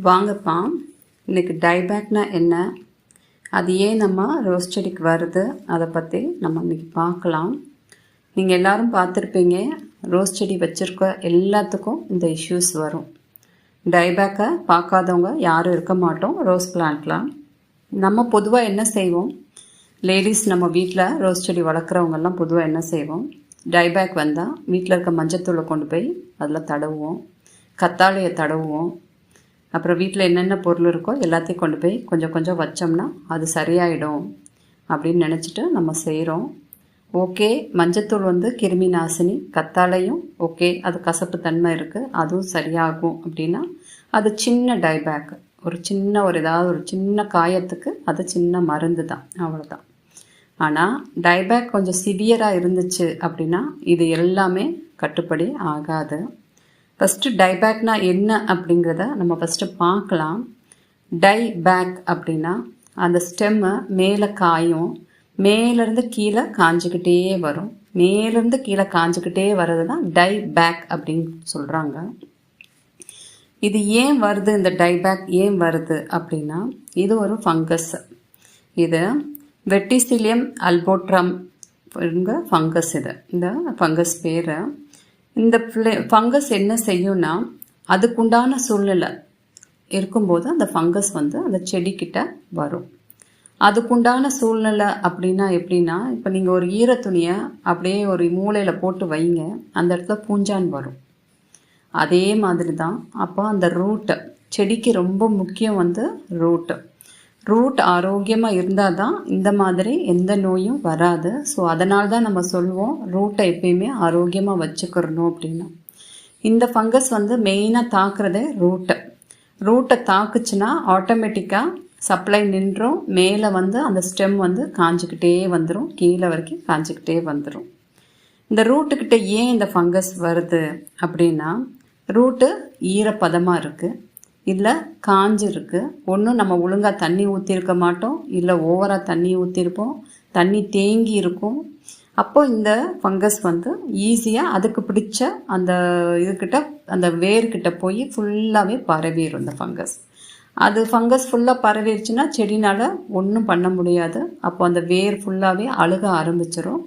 வாங்கப்பா, இன்றைக்கி டைபேக்னா என்ன, அது ஏன் நம்ம ரோஸ் செடிக்கு வருது, அதை பற்றி நம்ம இன்றைக்கி பார்க்கலாம். நீங்கள் எல்லோரும் பார்த்துருப்பீங்க, ரோஸ் செடி வச்சுருக்க எல்லாத்துக்கும் இந்த இஷ்யூஸ் வரும். டைபேக்கை பார்க்காதவங்க யாரும் இருக்க மாட்டோம். ரோஸ் பிளான்ட்லாம் நம்ம பொதுவாக என்ன செய்வோம், லேடிஸ் நம்ம வீட்டில் ரோஸ் செடி வளர்க்குறவங்கெல்லாம் பொதுவாக என்ன செய்வோம், டைபேக் வந்தால் வீட்டில் இருக்க மஞ்சத்தூளை கொண்டு போய் அதில் தடவுவோம், கத்தாழையை தடவுவோம். அப்புறம் வீட்டில் என்னென்ன பொருள் இருக்கோ எல்லாத்தையும் கொண்டு போய் கொஞ்சம் கொஞ்சம் வச்சோம்னா அது சரியாயிடும் அப்படின்னு நினச்சிட்டு நம்ம செய்கிறோம். ஓகே, மஞ்சத்தூள் கிருமி நாசினி, கத்தாழையும் ஓகே, அது கசப்பு தன்மை இருக்குது, அதுவும் சரியாகும் அப்படின்னா அது சின்ன டைபேக், ஒரு ஏதாவது ஒரு சின்ன காயத்துக்கு அது சின்ன மருந்து தான், அவ்வளோதான். ஆனால் டைபேக் கொஞ்சம் சிவியராக இருந்துச்சு அப்படின்னா இது எல்லாமே கட்டுப்படி ஆகாது. ஃபஸ்ட்டு டைபேக்னா என்ன அப்படிங்கிறத நம்ம ஃபஸ்ட்டு பார்க்கலாம். டைபேக் அப்படின்னா அந்த ஸ்டெம்மை மேலே காயும், மேலேருந்து கீழே காஞ்சிக்கிட்டே வரும், மேலேருந்து கீழே காஞ்சிக்கிட்டே வர்றது தான் டைபேக் அப்படின்னு சொல்கிறாங்க. இது ஏன் வருது, இந்த டைபேக் ஏன் வருது அப்படின்னா இது ஒரு ஃபங்கஸ். இது வெட்டிசிலியம் அல்போட்ரம் ஃபங்கஸ். இது இந்த ஃபங்கஸ் பேர். இந்த ஃபங்கஸ் என்ன செய்யும்னா, அதுக்குண்டான சூழ்நிலை இருக்கும்போது அந்த ஃபங்கஸ் அந்த செடிக்கிட்ட வரும். அதுக்குண்டான சூழ்நிலை அப்படின்னா எப்படின்னா, இப்போ நீங்கள் ஒரு ஈர துணியை அப்படியே ஒரு மூலையில் போட்டு வைங்க, அந்த இடத்துல பூஞ்சான் வரும். அதே மாதிரி தான் அப்போ அந்த ரூட்டு, செடிக்கு ரொம்ப முக்கியம் ரூட் ஆரோக்கியமாக இருந்தால் தான் இந்த மாதிரி எந்த நோயும் வராது. ஸோ அதனால தான் நம்ம சொல்லுவோம் ரூட்டை எப்பயுமே ஆரோக்கியமாக வச்சுக்கிறணும் அப்படின்னு. இந்த ஃபங்கஸ் மெயினாக தாக்குறதே ரூட்டை தாக்குச்சுன்னா ஆட்டோமேட்டிக்காக சப்ளை நின்றும், மேலே அந்த ஸ்டெம் காஞ்சிக்கிட்டே வந்துடும், கீழே வரைக்கும் காஞ்சிக்கிட்டே வந்துடும். இந்த ரூட்டுக்கிட்ட ஏன் இந்த ஃபங்கஸ் வருது அப்படின்னா, ரூட்டு ஈரப்பதமாக இருக்குது, இல்லை காஞ்சிருக்கு, ஒன்றும் நம்ம ஒழுங்காக தண்ணி ஊற்றிருக்க மாட்டோம், இல்லை ஓவராக தண்ணி ஊற்றிருப்போம், தண்ணி தேங்கி இருக்கும். அப்போது இந்த ஃபங்கஸ் ஈஸியாக அதுக்கு பிடிச்ச அந்த இதுக்கிட்ட, அந்த வேர்கிட்ட போய் ஃபுல்லாகவே பரவிடும் இந்த ஃபங்கஸ். அது ஃபங்கஸ் ஃபுல்லாக பரவிடுச்சுன்னா செடினால் ஒன்றும் பண்ண முடியாது. அப்போ அந்த வேர் ஃபுல்லாகவே அழுக ஆரம்பிச்சிடும்.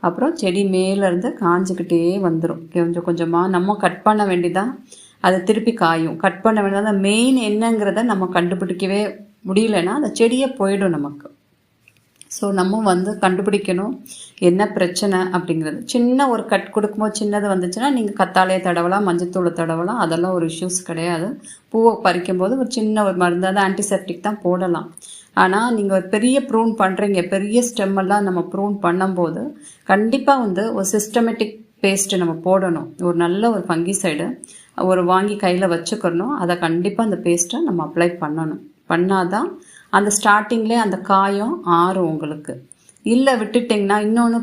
அப்புறம் செடி மேலேருந்து காஞ்சிக்கிட்டே வந்துடும். கொஞ்சம் கொஞ்சமாக நம்ம கட் பண்ண வேண்டியதான், அதை திருப்பி காயும். கட் பண்ண வேண்டியது அந்த மெயின் என்னங்கிறத நம்ம கண்டுபிடிக்கவே முடியலன்னா அந்த செடியை போயிடும் நமக்கு. ஸோ நம்ம கண்டுபிடிக்கணும் என்ன பிரச்சனை அப்படிங்கிறது. சின்ன ஒரு கட் கொடுக்கும்போது சின்னது வந்துச்சுன்னா நீங்கள் கத்தாழையை தடவலாம், மஞ்சத்தூளை தடவலாம், அதெல்லாம் ஒரு இஷ்யூஸ் கிடையாது. பூவை பறிக்கும்போது ஒரு சின்ன ஒரு மருந்து, அது ஆன்டிசெப்டிக் தான் போடலாம். ஆனால் நீங்கள் ஒரு பெரிய ப்ரூன் பண்ணுறீங்க, பெரிய ஸ்டெம்மெல்லாம் நம்ம ப்ரூன் பண்ணும்போது கண்டிப்பாக ஒரு சிஸ்டமேட்டிக் பேஸ்ட்டு நம்ம போடணும். ஒரு நல்ல ஒரு ஃபங்கிசைடு ஒரு வாங்கி கையில் வச்சுக்கணும். அதை கண்டிப்பாக அந்த பேஸ்ட்டை நம்ம அப்ளை பண்ணணும். பண்ணாதான் அந்த ஸ்டார்டிங்லேயே அந்த காயம் ஆறும் உங்களுக்கு. இல்லை விட்டுட்டிங்கன்னா இன்னொன்று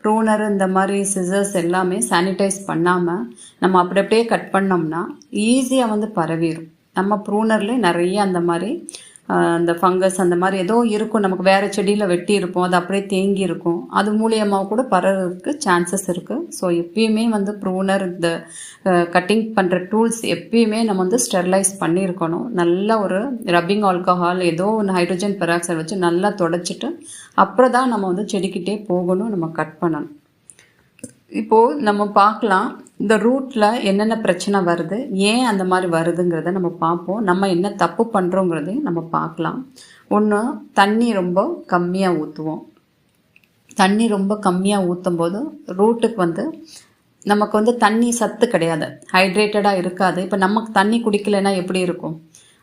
ப்ரூனர் இந்த மாதிரி சிசர்ஸ் எல்லாமே சானிடைஸ் பண்ணாமல் நம்ம அப்படியே கட் பண்ணோம்னா ஈஸியாக பரவிடும். நம்ம ப்ரூனர்லேயே நிறைய அந்த மாதிரி அந்த ஃபங்கஸ் அந்த மாதிரி ஏதோ இருக்கும், நமக்கு வேறு செடியில் வெட்டி இருப்போம், அது அப்படியே தேங்கி இருக்கும், அது மூலியமாக கூட பரவுறதுக்கு சான்சஸ் இருக்குது. ஸோ எப்பயுமே ப்ரூனர், இந்த கட்டிங் பண்ணுற டூல்ஸ் எப்பயுமே நம்ம ஸ்டெர்லைஸ் பண்ணியிருக்கணும். நல்ல ஒரு ரப்பிங் ஆல்கஹால், ஏதோ ஒன்று ஹைட்ரஜன் பெராக்சைடு வச்சு நல்லா தொடச்சிட்டு அப்புறம் தான் நம்ம செடிக்கிட்டே போகணும், நம்ம கட் பண்ணணும். இப்போது நம்ம பார்க்கலாம் இந்த ரூட்டில் என்னென்ன பிரச்சனை வருது, ஏன் அந்த மாதிரி வருதுங்கிறத நம்ம பார்ப்போம். நம்ம என்ன தப்பு பண்ணுறோங்கிறதையும் நம்ம பார்க்கலாம். ஒன்று, தண்ணி ரொம்ப கம்மியாக ஊற்றுவோம். தண்ணி ரொம்ப கம்மியாக ஊற்றும் போது ரூட்டுக்கு நமக்கு தண்ணி சத்து கிடையாது, ஹைட்ரேட்டடாக இருக்காது. இப்போ நமக்கு தண்ணி குடிக்கலைன்னா எப்படி இருக்கும்,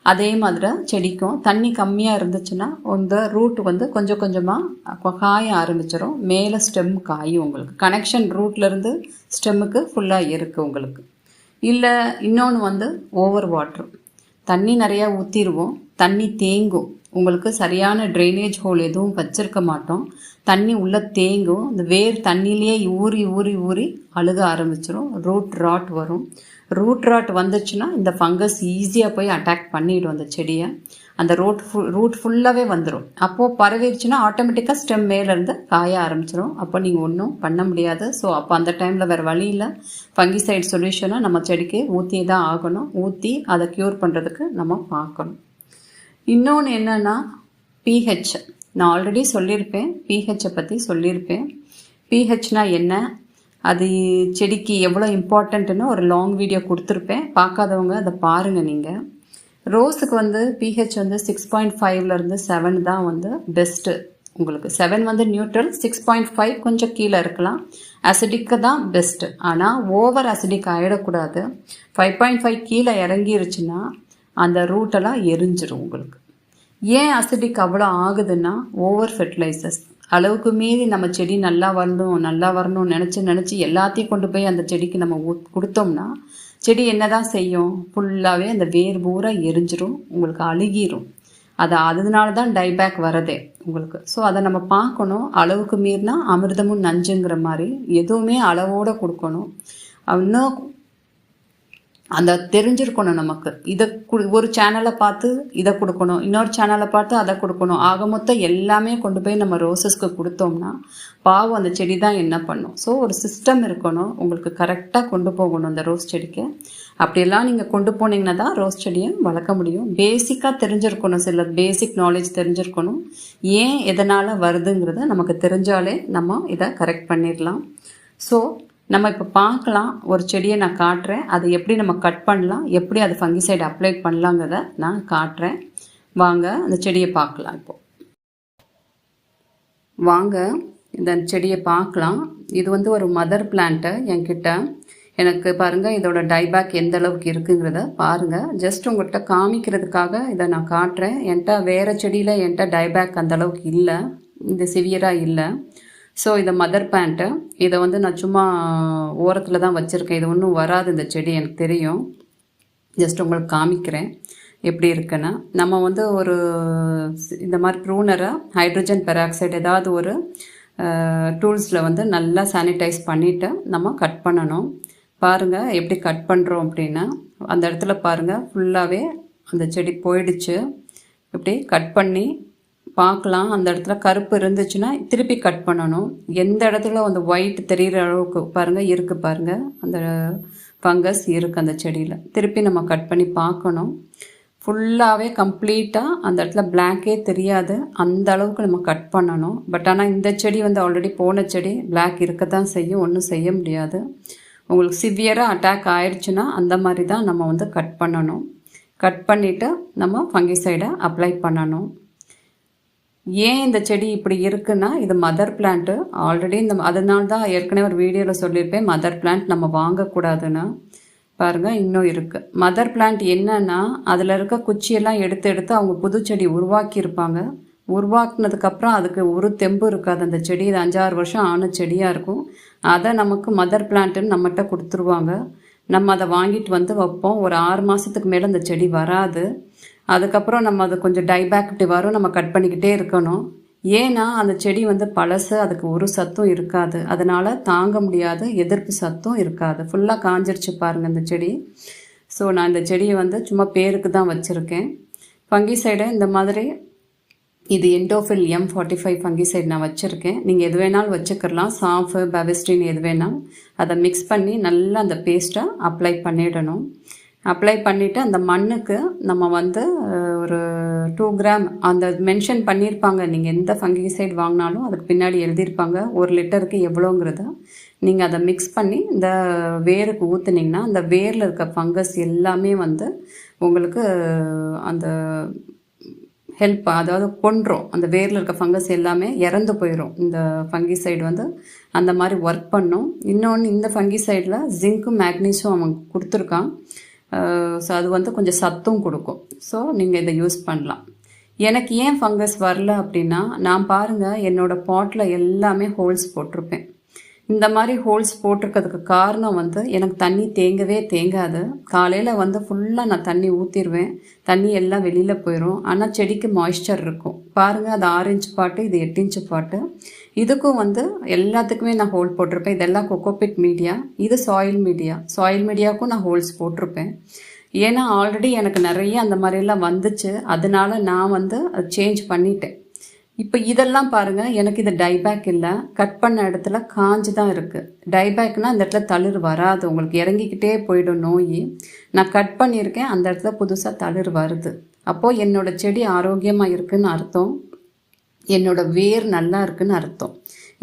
அதே மாதிரி செடிக்கும் தண்ணி கம்மியாக இருந்துச்சுன்னா இந்த ரூட்டு கொஞ்சம் கொஞ்சமாக காய ஆரம்பிச்சிடும். மேலே ஸ்டெம் காயும், உங்களுக்கு கனெக்ஷன் ரூட்லேருந்து ஸ்டெம்முக்கு ஃபுல்லாக இருக்குது உங்களுக்கு. இல்லை இன்னொன்று ஓவர் வாட்ரு, தண்ணி நிறையா ஊற்றிடுவோம், தண்ணி தேங்கும், உங்களுக்கு சரியான ட்ரைனேஜ் ஹோல் எதுவும் வச்சிருக்க மாட்டோம், தண்ணி உள்ளே தேங்கும், இந்த வேர் தண்ணியிலேயே ஊறி ஊறி ஊறி அழுக ஆரம்பிச்சிடும், ரூட் ராட் வரும். ரூட் ராட் வந்துச்சுன்னா இந்த ஃபங்கஸ் ஈஸியாக போய் அட்டாக் பண்ணிவிடும் அந்த செடியை. அந்த ரூட் ஃபுல்லாகவே வந்துடும். அப்போது பரவிடுச்சுன்னா ஆட்டோமேட்டிக்காக ஸ்டெம் மேலேருந்து காய ஆரம்பிச்சிடும். அப்போ நீங்கள் ஒன்றும் பண்ண முடியாது. ஸோ அப்போ அந்த டைமில் வேறு வழியில் ஃபங்கிசைட் சொல்யூஷனை நம்ம செடிக்கு ஊற்றியே தான் ஆகணும். ஊற்றி அதை க்யூர் பண்ணுறதுக்கு நம்ம பார்க்கணும். இன்னொன்று என்னென்னா பிஹெச். நான் ஆல்ரெடி சொல்லியிருப்பேன், பிஹெச்சை பற்றி சொல்லியிருப்பேன். பிஹெச்னா என்ன, அது செடிக்கு எவ்வளோ இம்பார்ட்டண்ட்டுன்னு ஒரு லாங் வீடியோ கொடுத்துருப்பேன். பார்க்காதவங்க அதை பாருங்கள். நீங்கள் ரோஸுக்கு வந்து பிஹெச் வந்து 6.5லேருந்து 7 தான் வந்து பெஸ்ட்டு. உங்களுக்கு 7 வந்து நியூட்ரல், 6.5 கொஞ்சம் கீழே இருக்கலாம். அசிடிக்கு தான் பெஸ்ட்டு. ஆனால் ஓவர் அசிடிக் ஆகிடக்கூடாது. 5.5 கீழே இறங்கிருச்சுன்னா அந்த ரூட்டெல்லாம் எரிஞ்சிடும் உங்களுக்கு. ஏன் அசிடிக் அவ்வளோ ஆகுதுன்னா ஓவர் ஃபெர்டிலைசர்ஸ். அளவுக்கு மீறி நம்ம செடி நல்லா வரணும்னு நினச்சி எல்லாத்தையும் கொண்டு போய் அந்த செடிக்கு நம்ம கொடுத்தோம்னா செடி என்ன தான் செய்யும், ஃபுல்லாகவே அந்த வேர் பூரா எரிஞ்சிரும், உங்களுக்கு அழுகிரும். அதனால தான் டைபேக் வரதே உங்களுக்கு. ஸோ அதை நம்ம பார்க்கணும். அளவுக்கு மீறினா அமிர்தமும் நஞ்சுங்கிற மாதிரி எதுவுமே அளவோடு கொடுக்கணும். இன்னும் அந்த தெரிஞ்சிருக்கணும் நமக்கு. இதை ஒரு சேனலை பார்த்து இதை கொடுக்கணும், இன்னொரு சேனலை பார்த்து அதை கொடுக்கணும். ஆக மொத்தம் எல்லாமே கொண்டு போய் நம்ம ரோசஸ்க்கு கொடுத்தோம்னா பாவம் அந்த செடி தான் என்ன பண்ணும். ஸோ ஒரு சிஸ்டம் இருக்கணும், உங்களுக்கு கரெக்டாக கொண்டு போகணும் அந்த ரோஸ் செடிக்கு. அப்படியெல்லாம் நீங்கள் கொண்டு போனீங்கன்னா தான் ரோஸ் செடியை வளர்க்க முடியும். பேசிக்காக தெரிஞ்சிருக்கணும், சில பேசிக் நாலேஜ் தெரிஞ்சிருக்கணும். ஏன் எதனால் வருதுங்கிறத நமக்கு தெரிஞ்சாலே நம்ம இதை கரெக்ட் பண்ணிடலாம். ஸோ நம்ம இப்போ பார்க்கலாம், ஒரு செடியை நான் காட்டுறேன், அதை எப்படி நம்ம கட் பண்ணலாம், எப்படி அது ஃபங்கிசைடு அப்ளை பண்ணலாங்கிறத நான் காட்டுறேன். வாங்க அந்த செடியை பார்க்கலாம். இப்போது வாங்க இந்த செடியை பார்க்கலாம். இது வந்து ஒரு மதர் பிளான்ட்டு என்கிட்ட. எனக்கு பாருங்கள் இதோட டைபேக் எந்த அளவுக்கு இருக்குங்கிறத பாருங்கள். ஜஸ்ட் உங்கள்கிட்ட காமிக்கிறதுக்காக இதை நான் காட்டுறேன். என்கிட்ட வேறு செடியில் என்கிட்ட டைபேக் அந்த அளவுக்கு இல்லை, இந்த சிவியராக இல்லை. ஸோ இதை மதர் பிளான்ட்டு, இதை வந்து நான் சும்மா ஓரத்தில் தான் வச்சுருக்கேன். இது ஒன்றும் வராது இந்த செடி, எனக்கு தெரியும். ஜஸ்ட் உங்களுக்கு காமிக்கிறேன் எப்படி இருக்குன்னு. நம்ம வந்து ஒரு இந்த மாதிரி ப்ரூனரை ஹைட்ரஜன் பெராக்சைடு ஏதாவது ஒரு டூல்ஸில் வந்து நல்லா சானிடைஸ் பண்ணிவிட்டு நம்ம கட் பண்ணணும். பாருங்கள் எப்படி கட் பண்ணுறோம் அப்படின்னா, அந்த இடத்துல பாருங்கள் ஃபுல்லாகவே அந்த செடி போயிடுச்சு. இப்படி கட் பண்ணி பார்க்கலாம். அந்த இடத்துல கருப்பு இருந்துச்சுன்னா திருப்பி கட் பண்ணணும். எந்த இடத்துல அந்த ஒயிட் தெரிகிற அளவுக்கு பாருங்கள் இருக்குது, பாருங்கள் அந்த ஃபங்கஸ் இருக்குது அந்த செடியில். திருப்பி நம்ம கட் பண்ணி பார்க்கணும். ஃபுல்லாகவே கம்ப்ளீட்டாக அந்த இடத்துல பிளாக்கே தெரியாது, அந்த அளவுக்கு நம்ம கட் பண்ணணும். பட் ஆனால் இந்த செடி வந்து ஆல்ரெடி போன செடி, பிளாக் இருக்க தான் செய்யும், ஒன்றும் செய்ய முடியாது. உங்களுக்கு சிவியராக அட்டாக் ஆயிடுச்சுன்னா அந்த மாதிரி தான் நம்ம வந்து கட் பண்ணணும். கட் பண்ணிவிட்டு நம்ம ஃபங்கிசைடை அப்ளை பண்ணணும். ஏன் இந்த செடி இப்படி இருக்குன்னா, இது மதர் பிளான்ட்டு ஆல்ரெடி. அதனால தான் ஏற்கனவே ஒரு வீடியோவில் சொல்லியிருப்பேன், மதர் பிளான்ட் நம்ம வாங்கக்கூடாதுன்னு. பாருங்கள் இன்னும் இருக்குது. மதர் பிளான்ட் என்னன்னா, அதில் இருக்க குச்சியெல்லாம் எடுத்து அவங்க புது செடி உருவாக்கியிருப்பாங்க. உருவாக்குனதுக்கப்புறம் அதுக்கு ஒரு தெம்பு இருக்காது அந்த செடி. இது 5-6 வருஷம் ஆன செடியாக இருக்கும். அதை நமக்கு மதர் பிளான்ட்டுன்னு நம்மகிட்ட கொடுத்துருவாங்க. நம்ம அதை வாங்கிட்டு வந்து வைப்போம். ஒரு 6 மாதத்துக்கு மேலே அந்த செடி வராது. அதுக்கப்புறம் நம்ம அது கொஞ்சம் டைபேக் இப்படி வரும், நம்ம கட் பண்ணிக்கிட்டே இருக்கணும். ஏன்னா அந்த செடி வந்து பழசு, அதுக்கு ஒரு சத்தும் இருக்காது, அதனால் தாங்க முடியாத எதிர்ப்பு சத்தும் இருக்காது. ஃபுல்லாக காஞ்சிருச்சு பாருங்கள் இந்த செடி. ஸோ நான் இந்த செடியை வந்து சும்மா பேருக்கு தான் வச்சுருக்கேன். ஃபங்கிசைடை இந்த மாதிரி இது எண்டோஃபில் M45 ஃபங்கிசைடு நான் வச்சுருக்கேன். நீங்கள் எது வேணாலும் வச்சுக்கலாம், சாஃபு பெவிஸ்டின் எது வேணாலும். அதை மிக்ஸ் பண்ணி நல்லா அந்த பேஸ்ட்டை அப்ளை பண்ணிடணும். அப்ளை பண்ணிவிட்டு அந்த மண்ணுக்கு நம்ம வந்து ஒரு 2 கிராம் அந்த மென்ஷன் பண்ணியிருப்பாங்க. நீங்கள் எந்த ஃபங்கிசைடு வாங்கினாலும் அதுக்கு பின்னாடி எழுதியிருப்பாங்க 1 லிட்டருக்கு எவ்வளோங்கிறத. நீங்கள் அதை மிக்ஸ் பண்ணி இந்த வேருக்கு ஊற்றுனீங்கன்னா அந்த வேரில் இருக்க ஃபங்கஸ் எல்லாமே வந்து உங்களுக்கு அந்த ஹெல்ப், அதாவது கொன்றும். அந்த வேரில் இருக்க ஃபங்கஸ் எல்லாமே இறந்து போயிடும். இந்த ஃபங்கிசைடு வந்து அந்த மாதிரி ஒர்க் பண்ணும். இன்னொன்று இந்த ஃபங்கிசைடில் ஜிங்க்கும் மேக்னீஷியம் அவன் கொடுத்துருக்கான். ஸோ அது வந்து கொஞ்சம் சத்தும் கொடுக்கும். ஸோ நீங்கள் இதை யூஸ் பண்ணலாம். எனக்கு ஏன் ஃபங்கஸ் வரல அப்படின்னா, நான் பாருங்கள் என்னோடய பாட்டில் எல்லாமே ஹோல்ஸ் போட்டிருப்பேன். இந்த மாதிரி ஹோல்ஸ் போட்டிருக்கிறதுக்கு காரணம் வந்து எனக்கு தண்ணி தேங்கவே தேங்காது. காலையில் வந்து ஃபுல்லாக நான் தண்ணி ஊற்றிடுவேன், தண்ணி எல்லாம் வெளியில் போயிடும். ஆனால் செடிக்கு மாய்ஸ்சர் இருக்கும். பாருங்கள் அது 6 இன்ச் பாட்டு, இது 8 இன்ச் பாட்டு. இதுக்கும் வந்து எல்லாத்துக்குமே நான் ஹோல் போட்டிருப்பேன். இதெல்லாம் கொக்கோபிட் மீடியா, இது சாயில் மீடியாவுக்கும் நான் ஹோல்ஸ் போட்டிருப்பேன். ஏன்னா ஆல்ரெடி எனக்கு நிறைய அந்த மாதிரிலாம் வந்துச்சு, அதனால நான் வந்து அது சேஞ்ச் பண்ணிட்டேன். இப்போ இதெல்லாம் பாருங்கள், எனக்கு இது டைபேக் இல்லை, கட் பண்ண இடத்துல காஞ்சு தான் இருக்குது. டைபேக்னால் இந்த இடத்துல தளிர் வராது, உங்களுக்கு இறங்கிக்கிட்டே போயிடும் நோய். நான் கட் பண்ணியிருக்கேன், அந்த இடத்துல புதுசாக தளிர் வருது. அப்போது என்னோடய செடி ஆரோக்கியமாக இருக்குதுன்னு அர்த்தம், என்னோடய வேர் நல்லா இருக்குதுன்னு அர்த்தம்.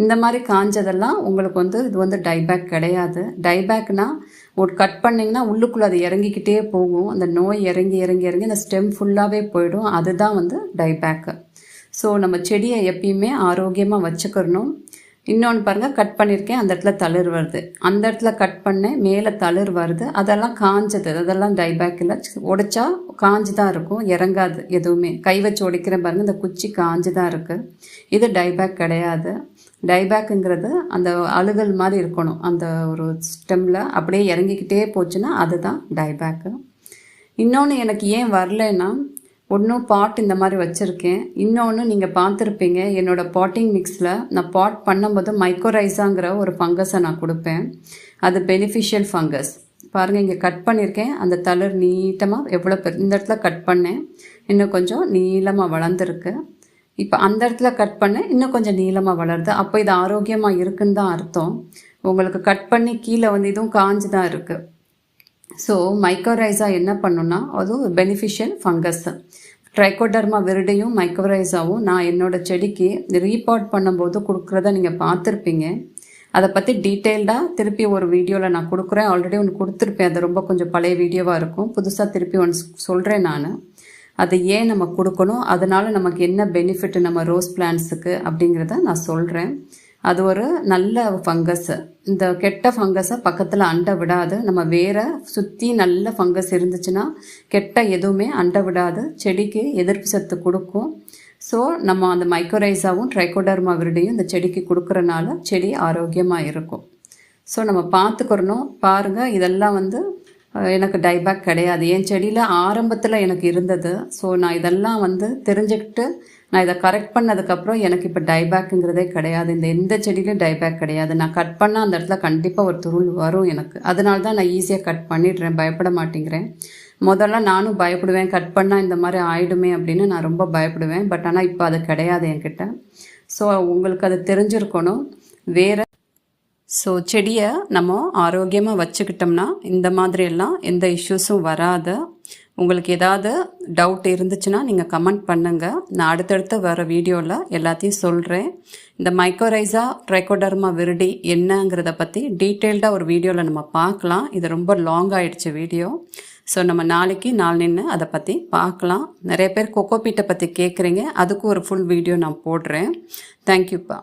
இந்த மாதிரி காஞ்சதெல்லாம் உங்களுக்கு வந்து இது வந்து டைபேக் கிடையாது. டைபேக்னால் ஒரு கட் பண்ணிங்கன்னா உள்ளுக்குள்ளே அது இறங்கிக்கிட்டே போகும், அந்த நோய் இறங்கி இறங்கி இறங்கி அந்த ஸ்டெம் ஃபுல்லாகவே போயிடும், அதுதான் வந்து டைபேக்கு. ஸோ நம்ம செடியை எப்பயுமே ஆரோக்கியமாக வச்சுக்கிறணும். இன்னொன்று பாருங்கள், கட் பண்ணியிருக்கேன், அந்த இடத்துல தளிர் வருது, அந்த இடத்துல கட் பண்ணேன், மேலே தளிர் வருது, அதெல்லாம் காஞ்சது, அதெல்லாம் டைபேக் இல்லை. உடைச்சா காஞ்சு தான் இருக்கும், இறங்காது எதுவுமே. கை வச்சு உடைக்கிறேன் பாருங்கள், இந்த குச்சி காஞ்சு தான் இருக்குது. இது டைபேக் கிடையாது. டைபேக்குங்கிறது அந்த அழுகல் மாதிரி இருக்கணும், அந்த ஒரு ஸ்டெம்மில் அப்படியே இறங்கிக்கிட்டே போச்சுன்னா அதுதான் டைபேக்கு. இன்னொன்று எனக்கு ஏன் வரலைன்னா, ஒன்றும் பாட் இந்த மாதிரி வச்சுருக்கேன். இன்னொன்று நீங்கள் பார்த்துருப்பீங்க, என்னோடய பாட்டிங் மிக்ஸில் நான் பாட் பண்ணும்போது மைக்கோரைஸாங்கிற ஒரு ஃபங்கஸை நான் கொடுப்பேன். அது பெனிஃபிஷியல் ஃபங்கஸ். பாருங்கள், இங்கே கட் பண்ணியிருக்கேன், அந்த தளிர் நீட்டமாக எவ்வளோ இந்த இடத்துல கட் பண்ணேன், இன்னும் கொஞ்சம் நீளமாக வளர்ந்துருக்கு. இப்போ அந்த இடத்துல கட் பண்ணேன், இன்னும் கொஞ்சம் நீளமாக வளருது. அப்போ இது ஆரோக்கியமாக இருக்குன்னு தான் அர்த்தம். உங்களுக்கு கட் பண்ணி கீழே வந்து இதுவும் காஞ்சு தான் இருக்குது. ஸோ மைக்கோரைஸா என்ன பண்ணுன்னா, அதுவும் பெனிஃபிஷியல் ஃபங்கஸ். ட்ரைகோடர்மா விரிடியும் மைக்கோரைஸாவும் நான் என்னோடய செடிக்கு ரீபாட் பண்ணும்போது கொடுக்குறத நீங்கள் பார்த்துருப்பீங்க. அதை பற்றி டீட்டெயில்டாக திருப்பி ஒரு வீடியோவில் நான் கொடுக்குறேன். ஆல்ரெடி ஒன்று கொடுத்துருப்பேன், அது ரொம்ப கொஞ்சம் பழைய வீடியோவாக இருக்கும். புதுசாக திருப்பி ஒன்று சொல்கிறேன் நான். அது ஏன் நம்ம கொடுக்கணும், அதனால் நமக்கு என்ன பெனிஃபிட் நம்ம ரோஸ் பிளான்ஸுக்கு அப்படிங்கிறத நான் சொல்கிறேன். அது ஒரு நல்ல ஃபங்கஸ். இந்த கெட்ட ஃபங்கஸை பக்கத்தில் அண்டை விடாது. நம்ம வேற சுற்றி நல்ல ஃபங்கஸ் இருந்துச்சுன்னா கெட்ட எதுவுமே அண்டை விடாது, செடிக்கு எதிர்ப்பு சத்து கொடுக்கும். ஸோ நம்ம அந்த மைக்கோரைஸாவும் ட்ரைகோடர்மா விரிடியும் இந்த செடிக்கு கொடுக்குறனால செடி ஆரோக்கியமாக இருக்கும். ஸோ நம்ம பார்த்துக்கிறணும். பாருங்கள், இதெல்லாம் வந்து எனக்கு டைபேக் கிடையாது. என் செடியில் ஆரம்பத்தில் எனக்கு இருந்தது. ஸோ நான் இதெல்லாம் வந்து தெரிஞ்சுக்கிட்டு நான் இதை கரெக்ட் பண்ணதுக்கப்புறம் எனக்கு இப்போ டைபேக்குங்கிறதே கிடையாது. இந்த எந்த செடியிலையும் டைபேக் கிடையாது. நான் கட் பண்ணால் அந்த இடத்துல கண்டிப்பாக ஒரு துருள் வரும் எனக்கு. அதனால தான் நான் ஈஸியாக கட் பண்ணிடுறேன், பயப்பட மாட்டேங்கிறேன். முதல்ல நானும் பயப்படுவேன், கட் பண்ணால் இந்த மாதிரி ஆயிடுமே அப்படின்னு நான் ரொம்ப பயப்படுவேன். பட் ஆனால் இப்போ அது கிடையாது என்கிட்ட. ஸோ உங்களுக்கு அது தெரிஞ்சிருக்கணும். வேறு ஸோ செடியை நம்ம ஆரோக்கியமாக வச்சுக்கிட்டோம்னா இந்த மாதிரியெல்லாம் எந்த இஷ்யூஸும் வராது. உங்களுக்கு ஏதாவது டவுட் இருந்துச்சுன்னா நீங்கள் கமெண்ட் பண்ணுங்கள். நான் அடுத்தடுத்து வர வீடியோவில் எல்லாத்தையும் சொல்கிறேன். இந்த மைக்கோரைஸா ட்ரைகோடர்மா விரிடி என்னங்கிறத பற்றி டீட்டெயில்டாக ஒரு வீடியோவில் நம்ம பார்க்கலாம். இது ரொம்ப லாங் ஆகிடுச்சு வீடியோ. ஸோ நம்ம நாளைக்கு நின்று அதை பற்றி பார்க்கலாம். நிறைய பேர் கொக்கோபீட்டை பற்றி கேட்குறீங்க, அதுக்கு ஒரு ஃபுல் வீடியோ நான் போடுறேன். தேங்க்யூப்பா.